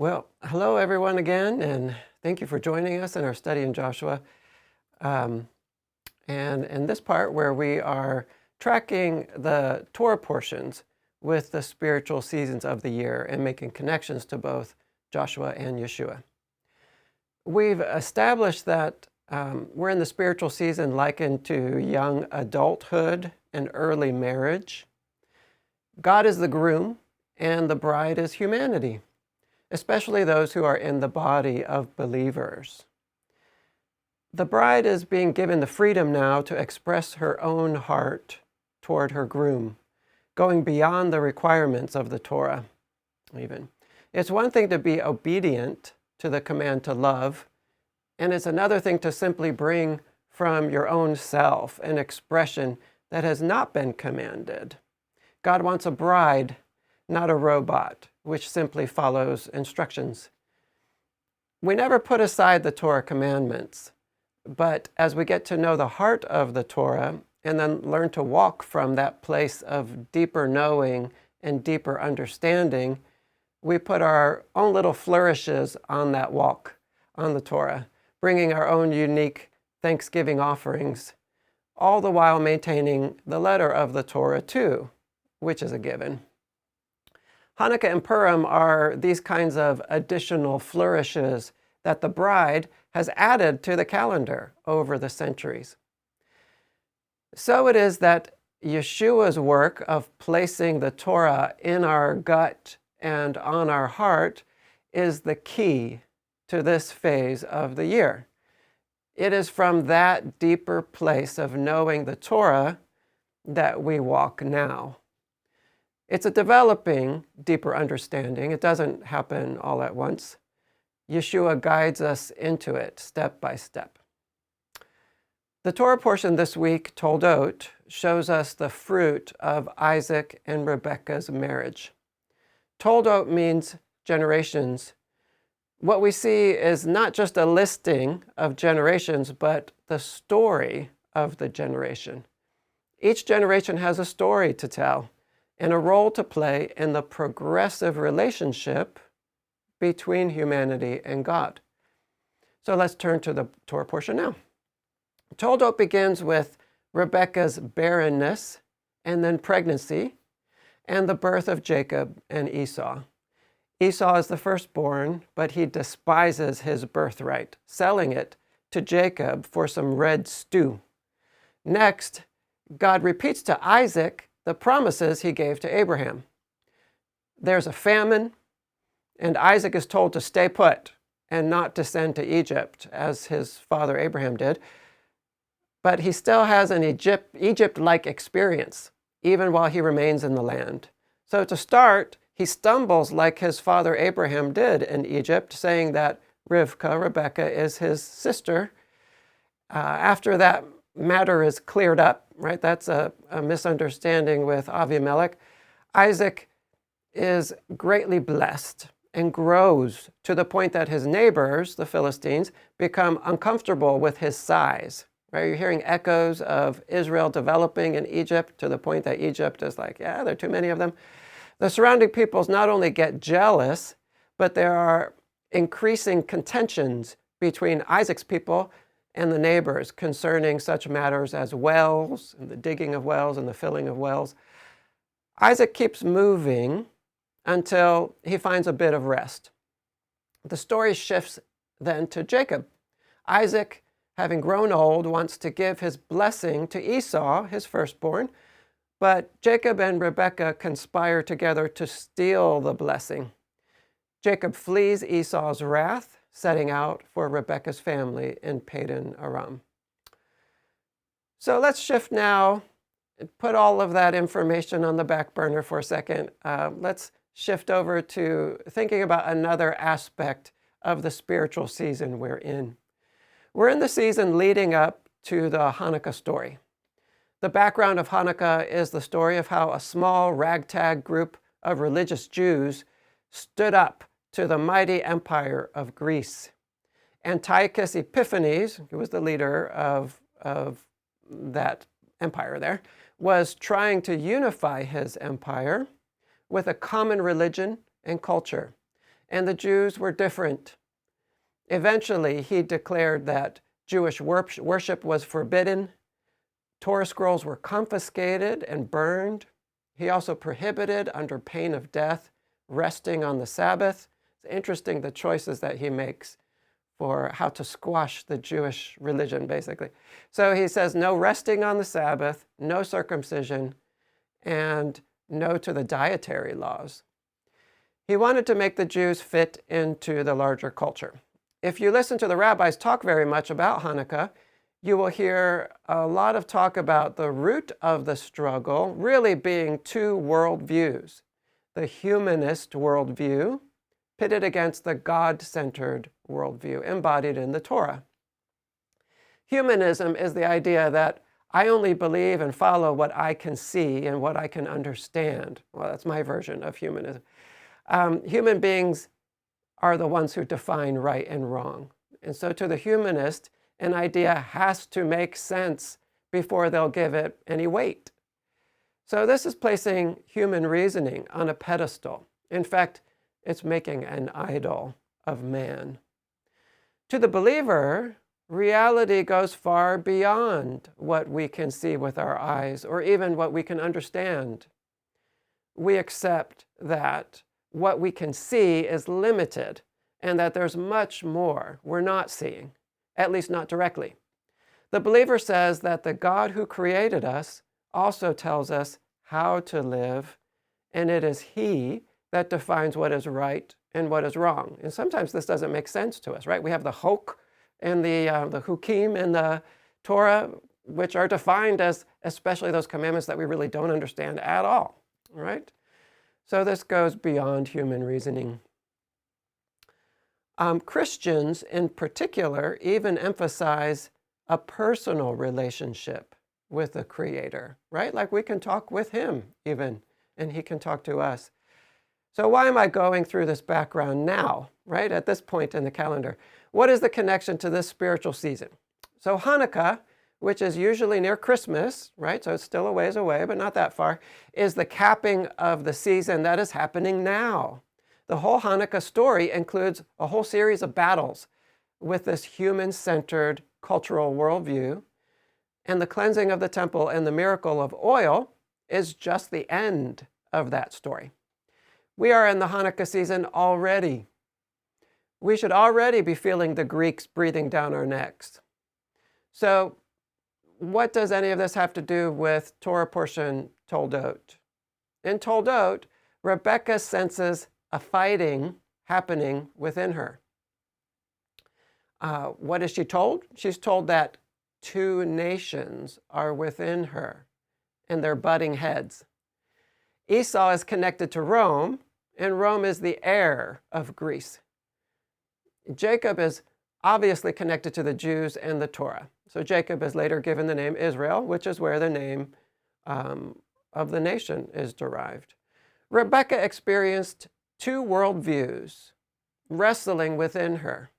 Well, hello everyone again, and thank you for joining us in our study in Joshua. And in this part where we are tracking the Torah portions with the spiritual seasons of the year and making connections to both Joshua and Yeshua. We've established that we're in the spiritual season likened to young adulthood and early marriage. God is the groom and the bride is humanity, especially those who are in the body of believers. The bride is being given the freedom now to express her own heart toward her groom, going beyond the requirements of the Torah, even. It's one thing to be obedient to the command to love, and it's another thing to simply bring from your own self an expression that has not been commanded. God wants a bride, not a robot, which simply follows instructions. We never put aside the Torah commandments, but as we get to know the heart of the Torah and then learn to walk from that place of deeper knowing and deeper understanding, we put our own little flourishes on that walk on the Torah, bringing our own unique Thanksgiving offerings, all the while maintaining the letter of the Torah too, which is a given. Hanukkah and Purim are these kinds of additional flourishes that the bride has added to the calendar over the centuries. So it is that Yeshua's work of placing the Torah in our gut and on our heart is the key to this phase of the year. It is from that deeper place of knowing the Torah that we walk now. It's a developing, deeper understanding. It doesn't happen all at once. Yeshua guides us into it step by step. The Torah portion this week, Toldot, shows us the fruit of Isaac and Rebekah's marriage. Toldot means generations. What we see is not just a listing of generations, but the story of the generation. Each generation has a story to tell and a role to play in the progressive relationship between humanity and God. So let's turn to the Torah portion now. Toldot begins with Rebekah's barrenness and then pregnancy and the birth of Jacob and Esau. Esau is the firstborn, but he despises his birthright, selling it to Jacob for some red stew. Next, God repeats to Isaac the promises he gave to Abraham. There's a famine, and Isaac is told to stay put and not descend to Egypt, as his father Abraham did. But he still has an Egypt-like experience, even while he remains in the land. So to start, he stumbles like his father Abraham did in Egypt, saying that Rebekah, is his sister. After that matter is cleared up, right? That's a misunderstanding with Avimelech. Isaac is greatly blessed and grows to the point that his neighbors, the Philistines, become uncomfortable with his size. Right? You're hearing echoes of Israel developing in Egypt to the point that Egypt is like, yeah, there are too many of them. The surrounding peoples not only get jealous, but there are increasing contentions between Isaac's people and the neighbors concerning such matters as wells and the digging of wells and the filling of wells. Isaac keeps moving until he finds a bit of rest. The story shifts then to Jacob. Isaac, having grown old, wants to give his blessing to Esau, his firstborn, but Jacob and Rebekah conspire together to steal the blessing. Jacob flees Esau's wrath, setting out for Rebekah's family in Padan Aram. So let's shift now and put all of that information on the back burner for a second. Let's shift over to thinking about another aspect of the spiritual season we're in. We're in the season leading up to the Hanukkah story. The background of Hanukkah is the story of how a small ragtag group of religious Jews stood up to the mighty empire of Greece. Antiochus Epiphanes, who was the leader of that empire there, was trying to unify his empire with a common religion and culture. and the Jews were different. Eventually, he declared that Jewish worship was forbidden. Torah scrolls were confiscated and burned. He also prohibited, under pain of death, resting on the Sabbath. It's interesting the choices that he makes for how to squash the Jewish religion, basically. So he says no resting on the Sabbath, no circumcision, and no to the dietary laws. He wanted to make the Jews fit into the larger culture. If you listen to the rabbis talk very much about Hanukkah, you will hear a lot of talk about the root of the struggle really being two worldviews: the humanist worldview pitted against the God-centered worldview embodied in the Torah. Humanism is the idea that I only believe and follow what I can see and what I can understand. Well, that's my version of humanism. Human beings are the ones who define right and wrong. And so to the humanist, an idea has to make sense before they'll give it any weight. So this is placing human reasoning on a pedestal. In fact, it's making an idol of man. To the believer, reality goes far beyond what we can see with our eyes or even what we can understand. We accept that what we can see is limited and that there's much more we're not seeing, at least not directly. The believer says that the God who created us also tells us how to live, and it is He that defines what is right and what is wrong. And sometimes this doesn't make sense to us, right? We have the hok and the hukim in the Torah, which are defined as especially those commandments that we really don't understand at all, right? So this goes beyond human reasoning. Christians in particular even emphasize a personal relationship with the Creator, right? Like we can talk with Him even, and He can talk to us. So why am I going through this background now, right, at this point in the calendar? What is the connection to this spiritual season? So Hanukkah, which is usually near Christmas, right, so it's still a ways away, but not that far, is the capping of the season that is happening now. The whole Hanukkah story includes a whole series of battles with this human-centered cultural worldview, and the cleansing of the temple and the miracle of oil is just the end of that story. We are in the Hanukkah season already. We should already be feeling the Greeks breathing down our necks. So what does any of this have to do with Torah portion Toldot? In Toldot, Rebekah senses a fighting happening within her. What is she told? She's told that two nations are within her and they're butting heads. Esau is connected to Rome, and Rome is the heir of Greece. Jacob is obviously connected to the Jews and the Torah. So Jacob is later given the name Israel, which is where the name of the nation is derived. Rebekah experienced two worldviews wrestling within her.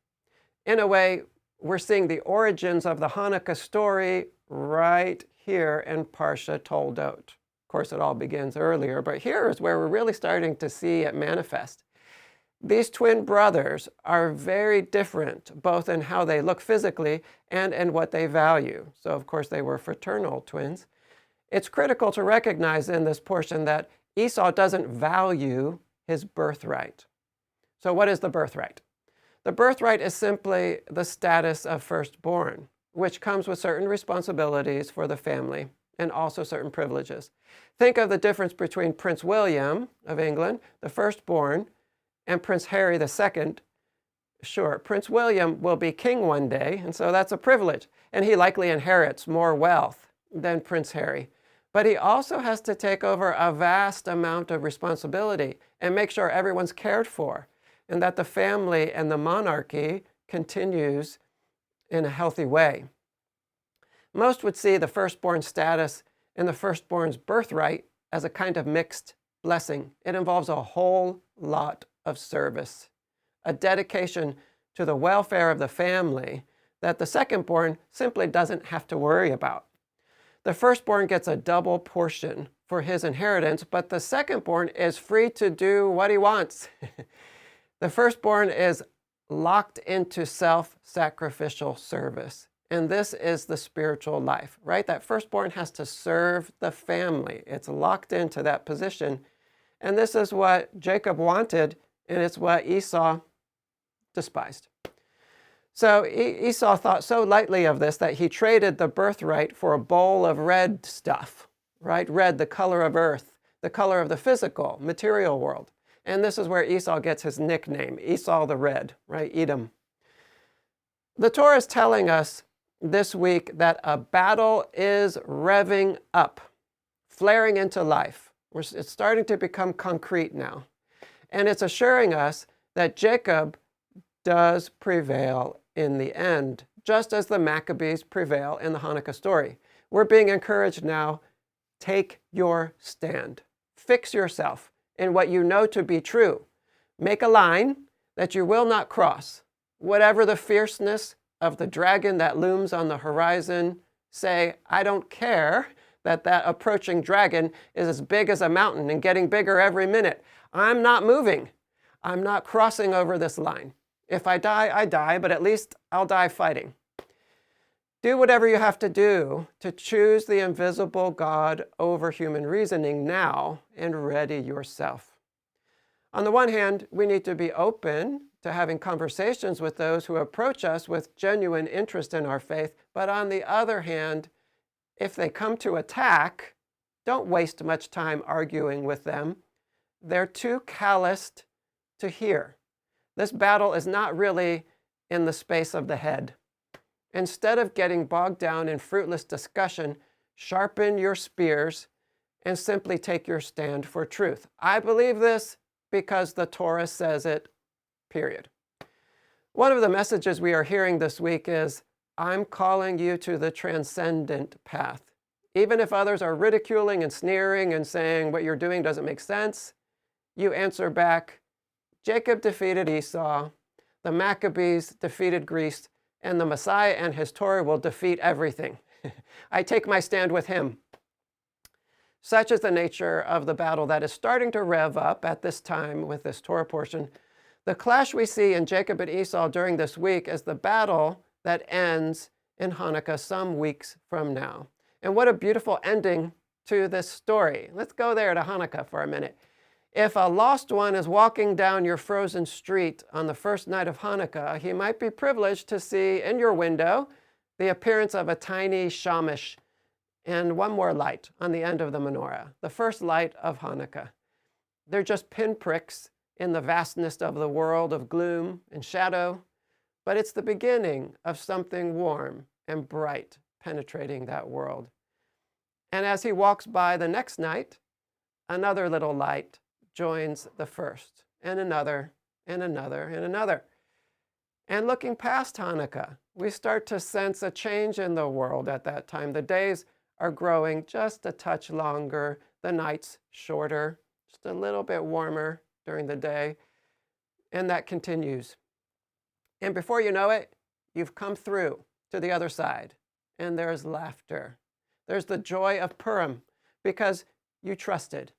In a way, we're seeing the origins of the Hanukkah story right here in Parsha Toldot. Of course, it all begins earlier, but here is where we're really starting to see it manifest. These twin brothers are very different, both in how they look physically and in what they value. So, of course, they were fraternal twins. It's critical to recognize in this portion that Esau doesn't value his birthright. So what is the birthright? The birthright is simply the status of firstborn, which comes with certain responsibilities for the family and also certain privileges. Think of the difference between Prince William of England, the firstborn, and Prince Harry II. Sure, Prince William will be king one day, and so that's a privilege, and he likely inherits more wealth than Prince Harry. But he also has to take over a vast amount of responsibility and make sure everyone's cared for, and that the family and the monarchy continues in a healthy way. Most would see the firstborn status and the firstborn's birthright as a kind of mixed blessing. It involves a whole lot of service, a dedication to the welfare of the family that the secondborn simply doesn't have to worry about. The firstborn gets a double portion for his inheritance, but the secondborn is free to do what he wants. The firstborn is locked into self-sacrificial service. And this is the spiritual life, right? That firstborn has to serve the family. It's locked into that position. And this is what Jacob wanted, and it's what Esau despised. So Esau thought so lightly of this that he traded the birthright for a bowl of red stuff, right? Red, the color of earth, the color of the physical, material world. And this is where Esau gets his nickname, Esau the Red, right? Edom. The Torah is telling us this week that a battle is revving up, flaring into life. It's starting to become concrete now. And it's assuring us that Jacob does prevail in the end, just as the Maccabees prevail in the Hanukkah story. We're being encouraged now, take your stand. Fix yourself in what you know to be true. Make a line that you will not cross. Whatever the fierceness of the dragon that looms on the horizon, say, I don't care that approaching dragon is as big as a mountain and getting bigger every minute. I'm not moving. I'm not crossing over this line. If I die, I die, but at least I'll die fighting. Do whatever you have to do to choose the invisible God over human reasoning now and ready yourself. On the one hand, we need to be open to having conversations with those who approach us with genuine interest in our faith. But on the other hand, if they come to attack, don't waste much time arguing with them. They're too calloused to hear. This battle is not really in the space of the head. Instead of getting bogged down in fruitless discussion, sharpen your spears and simply take your stand for truth. I believe this because the Torah says it, period. One of the messages we are hearing this week is, I'm calling you to the transcendent path. Even if others are ridiculing and sneering and saying what you're doing doesn't make sense, you answer back, Jacob defeated Esau, the Maccabees defeated Greece, and the Messiah and his Torah will defeat everything. I take my stand with him. Such is the nature of the battle that is starting to rev up at this time with this Torah portion. The clash we see in Jacob and Esau during this week is the battle that ends in Hanukkah some weeks from now. And what a beautiful ending to this story. Let's go there to Hanukkah for a minute. If a lost one is walking down your frozen street on the first night of Hanukkah, he might be privileged to see in your window the appearance of a tiny shamash and one more light on the end of the menorah, the first light of Hanukkah. They're just pinpricks in the vastness of the world of gloom and shadow, but it's the beginning of something warm and bright penetrating that world. And as he walks by the next night, another little light joins the first, and another, and another, and another. And looking past Hanukkah, we start to sense a change in the world at that time. The days are growing just a touch longer, the nights shorter, just a little bit warmer during the day, and that continues. And before you know it, you've come through to the other side, and there's laughter. There's the joy of Purim, because you trusted,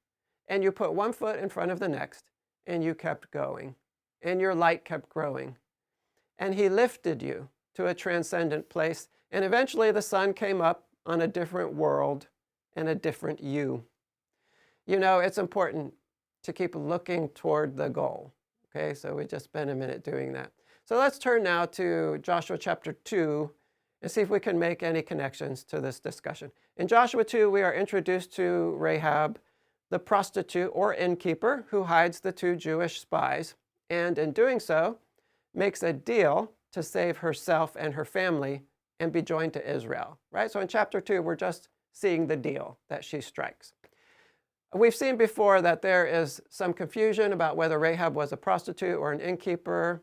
and you put one foot in front of the next, and you kept going, and your light kept growing. And he lifted you to a transcendent place, and eventually the sun came up on a different world and a different you. You know, it's important to keep looking toward the goal. Okay, so we just spent a minute doing that. So let's turn now to Joshua chapter 2 and see if we can make any connections to this discussion. In Joshua 2, we are introduced to Rahab, the prostitute or innkeeper who hides the two Jewish spies, and in doing so, makes a deal to save herself and her family and be joined to Israel, right? So in chapter 2, we're just seeing the deal that she strikes. We've seen before that there is some confusion about whether Rahab was a prostitute or an innkeeper,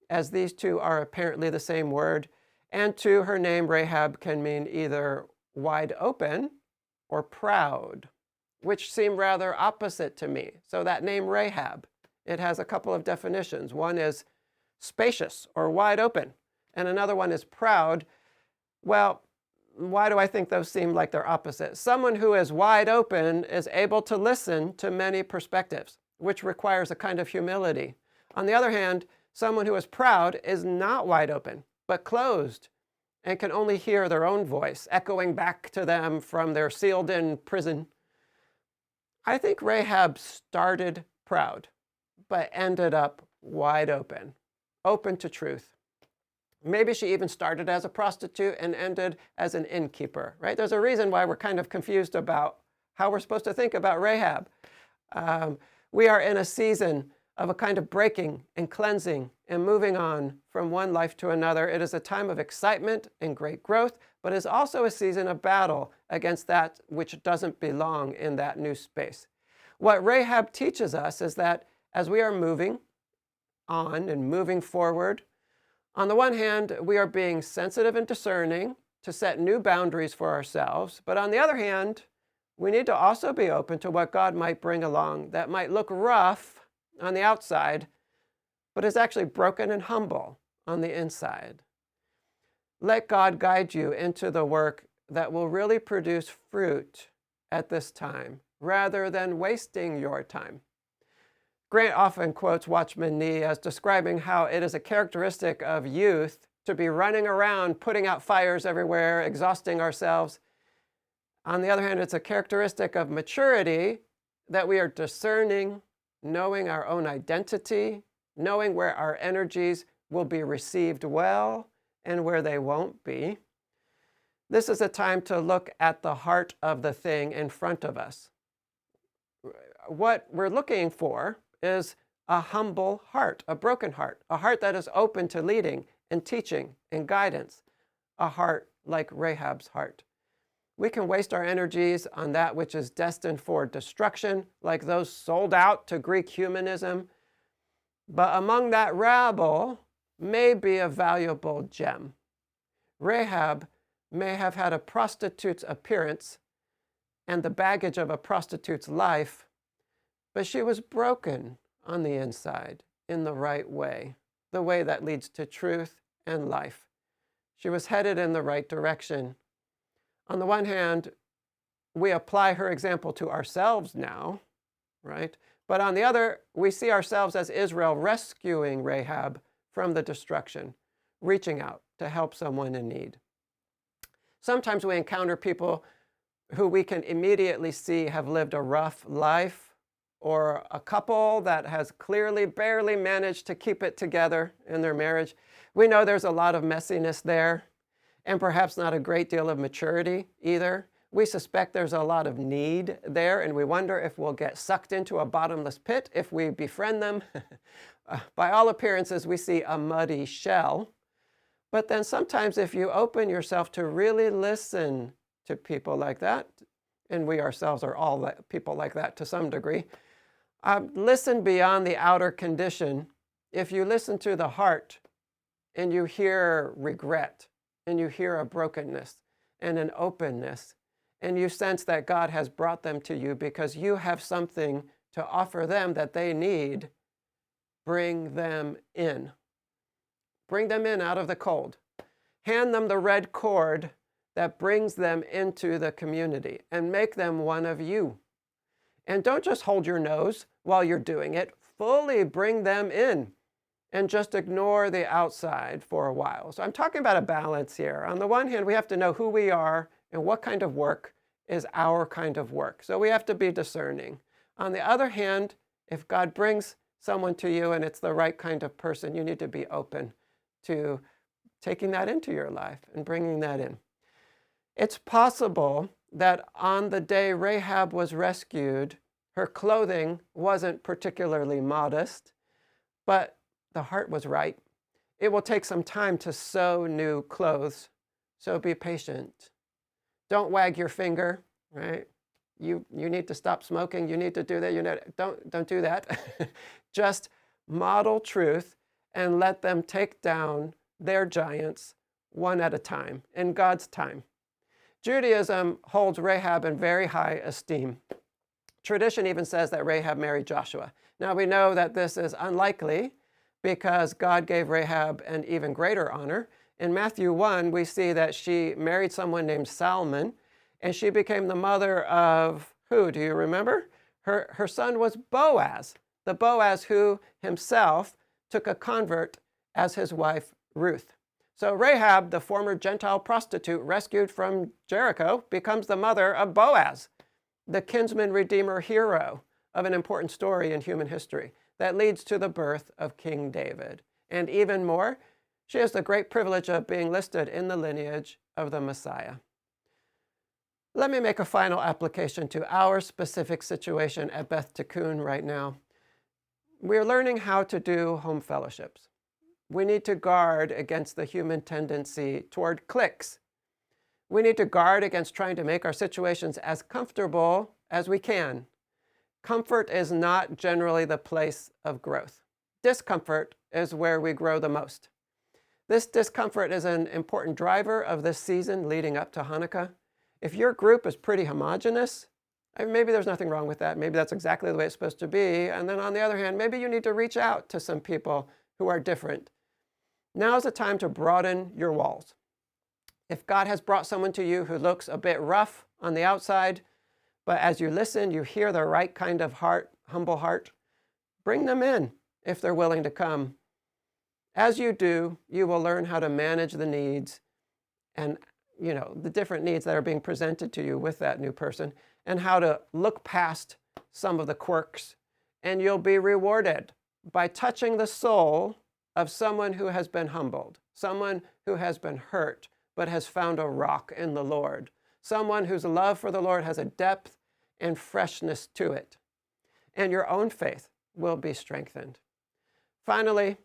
as these two are apparently the same word, and to her name, Rahab can mean either wide open or proud, which seem rather opposite to me. So that name Rahab, it has a couple of definitions. One is spacious or wide open, and another one is proud. Well, why do I think those seem like they're opposite? Someone who is wide open is able to listen to many perspectives, which requires a kind of humility. On the other hand, someone who is proud is not wide open, but closed, and can only hear their own voice echoing back to them from their sealed-in prison. I think Rahab started proud, but ended up wide open, open to truth. Maybe she even started as a prostitute and ended as an innkeeper, right? There's a reason why we're kind of confused about how we're supposed to think about Rahab. We are in a season of a kind of breaking and cleansing and moving on from one life to another. It is a time of excitement and great growth, but it's also a season of battle against that which doesn't belong in that new space. What Rahab teaches us is that as we are moving on and moving forward, on the one hand, we are being sensitive and discerning to set new boundaries for ourselves, but on the other hand, we need to also be open to what God might bring along that might look rough on the outside, but is actually broken and humble on the inside. Let God guide you into the work that will really produce fruit at this time, rather than wasting your time. Grant often quotes Watchman Nee as describing how it is a characteristic of youth to be running around, putting out fires everywhere, exhausting ourselves. On the other hand, it's a characteristic of maturity that we are discerning, knowing our own identity, knowing where our energies will be received well and where they won't be. This is a time to look at the heart of the thing in front of us. What we're looking for is a humble heart, a broken heart, a heart that is open to leading and teaching and guidance, a heart like Rahab's heart. We can waste our energies on that which is destined for destruction, like those sold out to Greek humanism. But among that rabble may be a valuable gem. Rahab may have had a prostitute's appearance and the baggage of a prostitute's life, but she was broken on the inside in the right way, the way that leads to truth and life. She was headed in the right direction. On the one hand, we apply her example to ourselves now, right? But on the other, we see ourselves as Israel rescuing Rahab from the destruction, reaching out to help someone in need. Sometimes we encounter people who we can immediately see have lived a rough life, or a couple that has clearly barely managed to keep it together in their marriage. We know there's a lot of messiness there, and perhaps not a great deal of maturity either. We suspect there's a lot of need there, and we wonder if we'll get sucked into a bottomless pit if we befriend them. By all appearances, we see a muddy shell. But then sometimes if you open yourself to really listen to people like that, and we ourselves are all people like that to some degree, listen beyond the outer condition. If you listen to the heart and you hear regret and you hear a brokenness and an openness, and you sense that God has brought them to you because you have something to offer them that they need, bring them in. Bring them in out of the cold. Hand them the red cord that brings them into the community and make them one of you. And don't just hold your nose while you're doing it. Fully bring them in and just ignore the outside for a while. So I'm talking about a balance here. On the one hand, we have to know who we are and what kind of work is our kind of work. So we have to be discerning. On the other hand, if God brings someone to you and it's the right kind of person, you need to be open to taking that into your life and bringing that in. It's possible that on the day Rahab was rescued, her clothing wasn't particularly modest, but the heart was right. It will take some time to sew new clothes, so be patient. Don't wag your finger, right? You need to stop smoking. You need to do that. Don't do that. Just model truth and let them take down their giants one at a time, in God's time. Judaism holds Rahab in very high esteem. Tradition even says that Rahab married Joshua. Now we know that this is unlikely because God gave Rahab an even greater honor. In Matthew 1, we see that she married someone named Salmon, and she became the mother of who? Do you remember? Her son was Boaz, the Boaz who himself took a convert as his wife, Ruth. So Rahab, the former Gentile prostitute rescued from Jericho, becomes the mother of Boaz, the kinsman redeemer hero of an important story in human history that leads to the birth of King David. And even more, she has the great privilege of being listed in the lineage of the Messiah. Let me make a final application to our specific situation at Beth Tikkun right now. We're learning how to do home fellowships. We need to guard against the human tendency toward cliques. We need to guard against trying to make our situations as comfortable as we can. Comfort is not generally the place of growth. Discomfort is where we grow the most. This discomfort is an important driver of this season leading up to Hanukkah. If your group is pretty homogeneous, maybe there's nothing wrong with that. Maybe that's exactly the way it's supposed to be. And then on the other hand, maybe you need to reach out to some people who are different. Now is the time to broaden your walls. If God has brought someone to you who looks a bit rough on the outside, but as you listen, you hear the right kind of heart, humble heart, bring them in if they're willing to come. As you do, you will learn how to manage the needs and the different needs that are being presented to you with that new person, and how to look past some of the quirks. And you'll be rewarded by touching the soul of someone who has been humbled, someone who has been hurt, but has found a rock in the Lord, someone whose love for the Lord has a depth and freshness to it. And your own faith will be strengthened. Finally,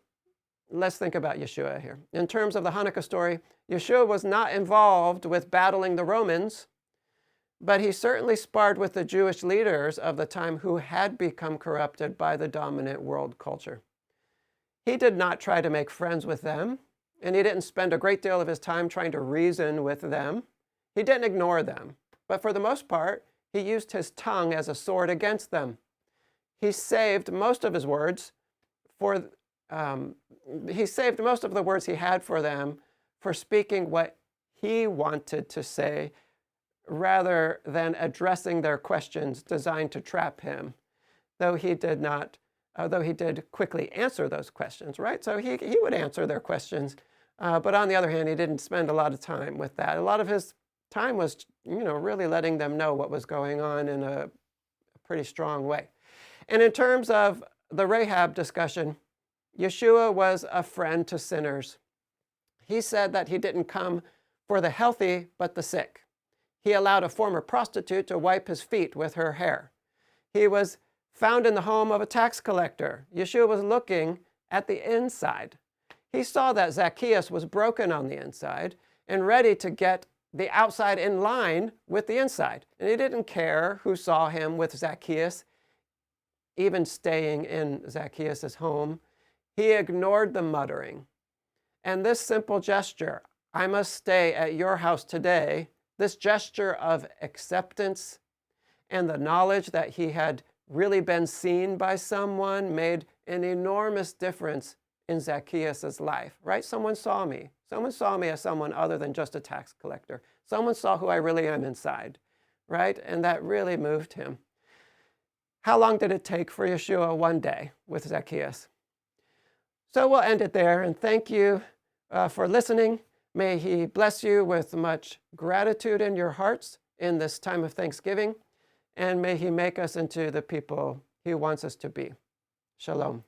let's think about Yeshua here. In terms of the Hanukkah story, Yeshua was not involved with battling the Romans, but he certainly sparred with the Jewish leaders of the time who had become corrupted by the dominant world culture. He did not try to make friends with them, and he didn't spend a great deal of his time trying to reason with them. He didn't ignore them, but for the most part, he used his tongue as a sword against them. He saved most of his words he saved most of the words he had for them for speaking what he wanted to say, rather than addressing their questions designed to trap him, though he did quickly answer those questions, right? So he would answer their questions, but on the other hand, he didn't spend a lot of time with that. A lot of his time was, really letting them know what was going on in a pretty strong way. And in terms of the Rahab discussion, Yeshua was a friend to sinners. He said that he didn't come for the healthy, but the sick. He allowed a former prostitute to wipe his feet with her hair. He was found in the home of a tax collector. Yeshua was looking at the inside. He saw that Zacchaeus was broken on the inside and ready to get the outside in line with the inside. And he didn't care who saw him with Zacchaeus, even staying in Zacchaeus' home. He ignored the muttering. And this simple gesture, I must stay at your house today, this gesture of acceptance and the knowledge that he had really been seen by someone, made an enormous difference in Zacchaeus' life, right? Someone saw me. Someone saw me as someone other than just a tax collector. Someone saw who I really am inside, right? And that really moved him. How long did it take for Yeshua? One day with Zacchaeus. So we'll end it there, and thank you for listening. May he bless you with much gratitude in your hearts in this time of Thanksgiving, and may he make us into the people he wants us to be. Shalom.